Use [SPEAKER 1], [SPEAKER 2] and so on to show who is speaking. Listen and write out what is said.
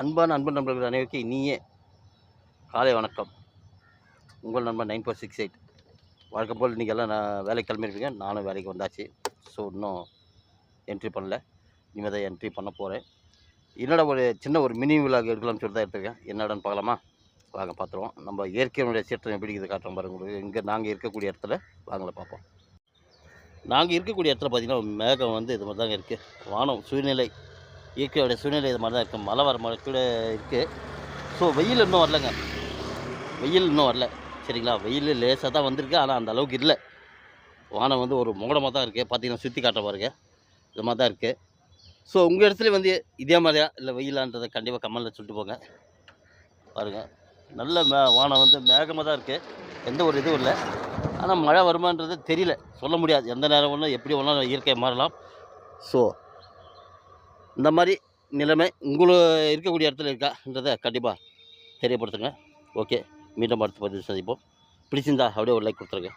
[SPEAKER 1] அன்பான அன்பு நண்பர்கள் அனைவருக்கும் இனிய காலை வணக்கம். உங்கள் நண்பன் 9468. வழக்கம் போல் இன்றைக்கி எல்லாம் நான் வேலைக்கு கிளம்பியிருப்பீங்க. நானும் வேலைக்கு வந்தாச்சு. ஸோ இன்னும் என்ட்ரி பண்ணல. இனிமேல் தான் என்ட்ரி பண்ண போகிறேன். என்னோட ஒரு மினி விலாக் எடுக்கலாம்னு சொல்லி தான் எடுத்துருக்கேன். என்னடான்னு பார்க்கலாமா? வாங்க பார்த்துருவோம். நம்ம இயற்கையினுடைய சீற்றம் எப்படி இருக்குது காட்டுறோம் பாருங்க. உங்களுக்கு இங்கே நாங்கள் இருக்கக்கூடிய இடத்துல வாங்கலை பார்ப்போம். நாங்கள் இருக்கக்கூடிய இடத்துல பார்த்திங்கன்னா மேகம் இது மாதிரி தாங்க இருக்குது. வானம் சூழ்நிலை, இயற்கையோடைய சூழ்நிலை இது மாதிரி தான் இருக்குது. மழை வர மாதிரி கூட இருக்குது. ஸோ வெயில் இன்னும் வரலங்க. வெயில் இன்னும் வரல, சரிங்களா? வெயில் லேசாக தான் வந்திருக்கு, ஆனால் அந்த அளவுக்கு இல்லை. வானம் ஒரு மூடமாக தான் இருக்குது. பார்த்தீங்கன்னா சுற்றி காட்ட பாருங்க, இது மாதிரி தான் இருக்குது. ஸோ உங்கள் இடத்துல இதே மாதிரியா இல்லை வெயிலான்றதை கண்டிப்பாக கமெண்டில் சொல்லிட்டு போங்க. பாருங்கள், நல்ல வானம் மேகமாக தான் இருக்குது. எந்த ஒரு இதுவும் இல்லை. ஆனால் மழை வருமானது தெரியல, சொல்ல முடியாது. எந்த நேரம் ஒன்று எப்படி ஒன்றும் இயற்கை மாறலாம். ஸோ இந்த மாதிரி நிலைமை உங்களுக்கு இருக்கக்கூடிய இடத்துல இருக்கான்றதை கண்டிப்பாக தெரியப்படுத்துங்க. ஓகே, மீண்டும் அடுத்த பதிவு சந்திப்போம். பிடிச்சிருந்தா அப்படியே ஒரு லைக் கொடுத்துருங்க.